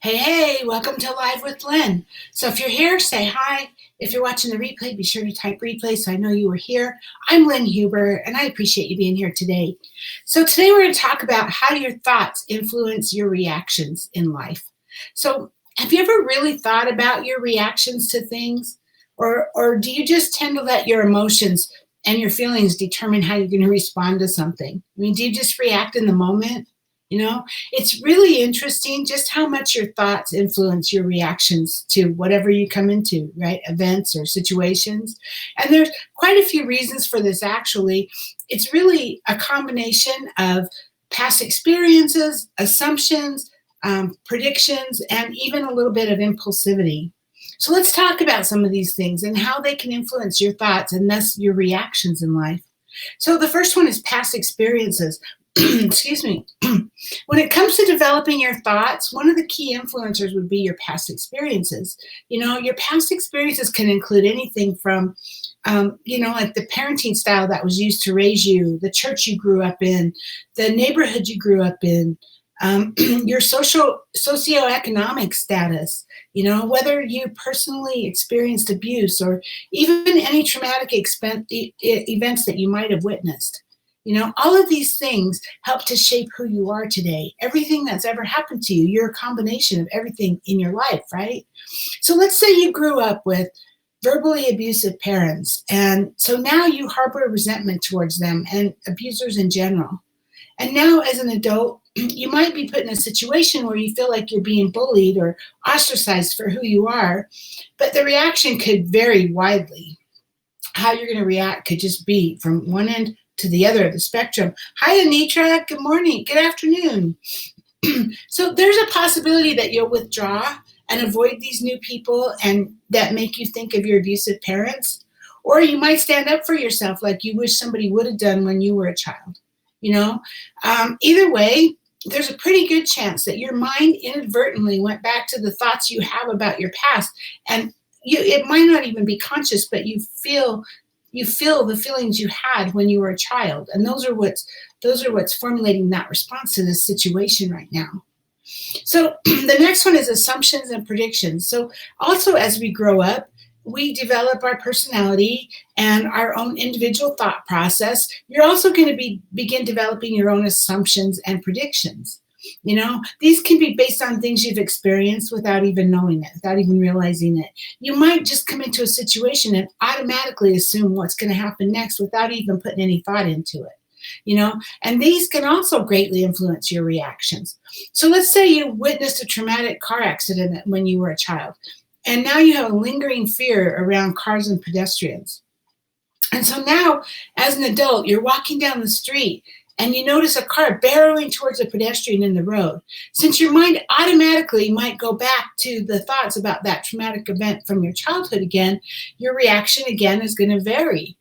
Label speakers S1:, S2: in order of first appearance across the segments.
S1: Hey, welcome to Live with Lynn. So if you're here, say hi. If you're watching the replay, be sure to type replay so I know you were here. I'm Lynn Huber, and I appreciate you being here today. So today we're going to talk about how your thoughts influence your reactions in life. So have you ever really thought about your reactions to things? Or do you just tend to let your emotions and your feelings determine how you're going to respond to something? I mean, do you just react in the moment? It's really interesting just how much your thoughts influence your reactions to whatever you come into, right? Events or situations. And there's quite a few reasons for this, actually. It's really a combination of past experiences, assumptions, predictions, and even a little bit of impulsivity. So let's talk about some of these things and how they can influence your thoughts and thus your reactions in life. So the first one is past experiences. Excuse me. When it comes to developing your thoughts, one of the key influencers would be your past experiences. Your past experiences can include anything from, like the parenting style that was used to raise you, the church you grew up in, the neighborhood you grew up in, your socioeconomic status, whether you personally experienced abuse or even any traumatic events that you might have witnessed. All of these things help to shape who you are today. Everything that's ever happened to you, you're a combination of everything in your life, right? So let's say you grew up with verbally abusive parents, and so now you harbor resentment towards them and abusers in general. And now as an adult, you might be put in a situation where you feel like you're being bullied or ostracized for who you are, but the reaction could vary widely. How you're going to react could just be from one end to the other of the spectrum. Hi, Anitra. Good morning. Good afternoon. So there's a possibility that you'll withdraw and avoid these new people and that make you think of your abusive parents. Or you might stand up for yourself like you wish somebody would have done when you were a child. Either way, there's a pretty good chance that your mind inadvertently went back to the thoughts you have about your past. And it might not even be conscious, but you feel the feelings you had when you were a child, and those are what's formulating that response to this situation right now. So the next one is assumptions and predictions. So also as we grow up, we develop our personality and our own individual thought process. You're also going to begin developing your own assumptions and predictions. These can be based on things you've experienced without even knowing it, without even realizing it. You might just come into a situation and automatically assume what's going to happen next without even putting any thought into it. And these can also greatly influence your reactions. So let's say you witnessed a traumatic car accident when you were a child, and now you have a lingering fear around cars and pedestrians. And so now, as an adult, you're walking down the street and you notice a car barreling towards a pedestrian in the road. Since your mind automatically might go back to the thoughts about that traumatic event from your childhood again, your reaction again is going to vary.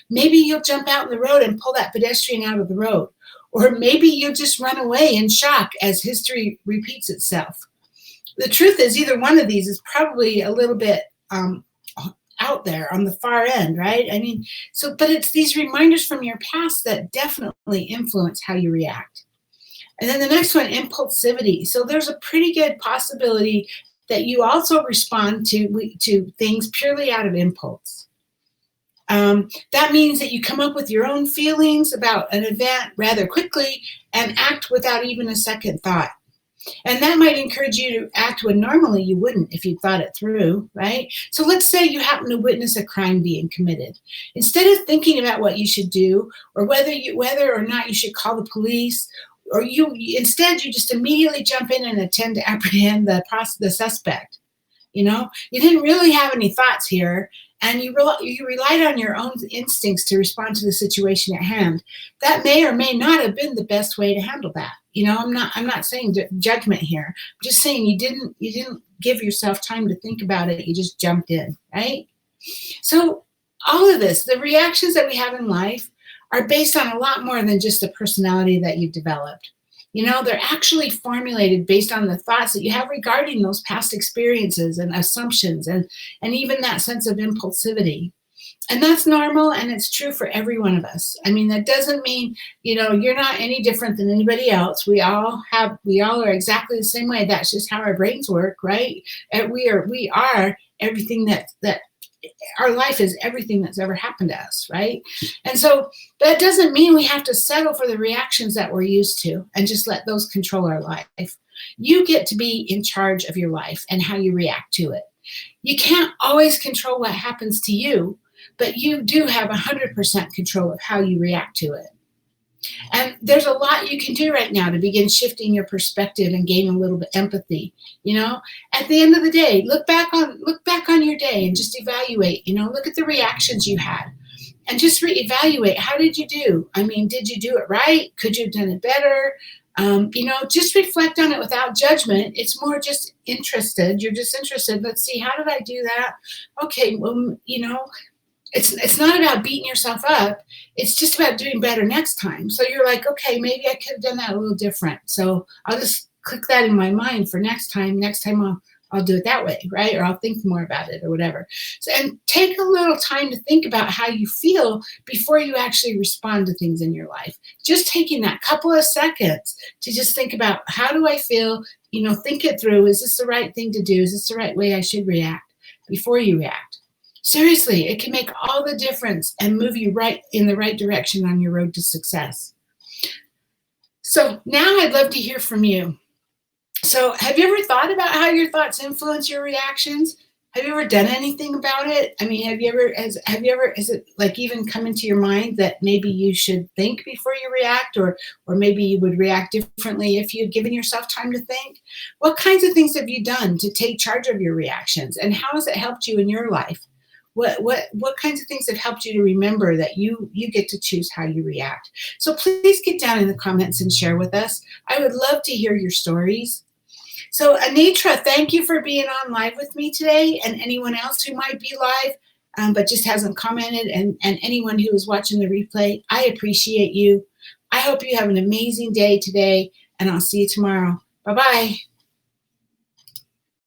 S1: Maybe you'll jump out in the road and pull that pedestrian out of the road. Or maybe you'll just run away in shock as history repeats itself. The truth is, either one of these is probably a little bit out there on the far end, right? But it's these reminders from your past that definitely influence how you react. And then the next one, impulsivity. So there's a pretty good possibility that you also respond to things purely out of impulse. That means that you come up with your own feelings about an event rather quickly and act without even a second thought. And that might encourage you to act when normally you wouldn't if you thought it through, right? So let's say you happen to witness a crime being committed. Instead of thinking about what you should do or whether or not you should call the police, or instead you just immediately jump in and attempt to apprehend the suspect. You didn't really have any thoughts here, and you relied on your own instincts to respond to the situation at hand. That may or may not have been the best way to handle that. I'm not saying judgment here. I'm just saying you didn't give yourself time to think about it. You just jumped in, right? So all of this, the reactions that we have in life are based on a lot more than just the personality that you've developed. They're actually formulated based on the thoughts that you have regarding those past experiences and assumptions and even that sense of impulsivity. And that's normal, and it's true for every one of us. I mean, that doesn't mean, you're not any different than anybody else. We all are exactly the same way. That's just how our brains work, right? And we are everything that our life is everything that's ever happened to us, right? And so that doesn't mean we have to settle for the reactions that we're used to and just let those control our life. You get to be in charge of your life and how you react to it. You can't always control what happens to you, but you do have 100% control of how you react to it. And there's a lot you can do right now to begin shifting your perspective and gain a little bit empathy. At the end of the day, look back on your day and just evaluate. Look at the reactions you had, and just reevaluate. How did you do? I mean, did you do it right? Could you have done it better? Just reflect on it without judgment. It's more just interested. You're just interested. Let's see, how did I do that? Okay, well, it's not about beating yourself up. It's just about doing better next time. So you're like, okay, maybe I could have done that a little different. So I'll just click that in my mind for next time. Next time I'll do it that way, right? Or I'll think more about it or whatever. So, and take a little time to think about how you feel before you actually respond to things in your life. Just taking that couple of seconds to just think about, how do I feel? Think it through. Is this the right thing to do? Is this the right way I should react before you react? Seriously, it can make all the difference and move you right in the right direction on your road to success. So now I'd love to hear from you. So have you ever thought about how your thoughts influence your reactions? Have you ever done anything about it? I mean, has it like even come into your mind that maybe you should think before you react, or maybe you would react differently if you'd given yourself time to think? What kinds of things have you done to take charge of your reactions, and how has it helped you in your life? What kinds of things have helped you to remember that you get to choose how you react? So please get down in the comments and share with us. I would love to hear your stories. So Anitra, thank you for being on live with me today, and anyone else who might be live but just hasn't commented, and anyone who is watching the replay, I appreciate you. I hope you have an amazing day today, and I'll see you tomorrow. Bye-bye.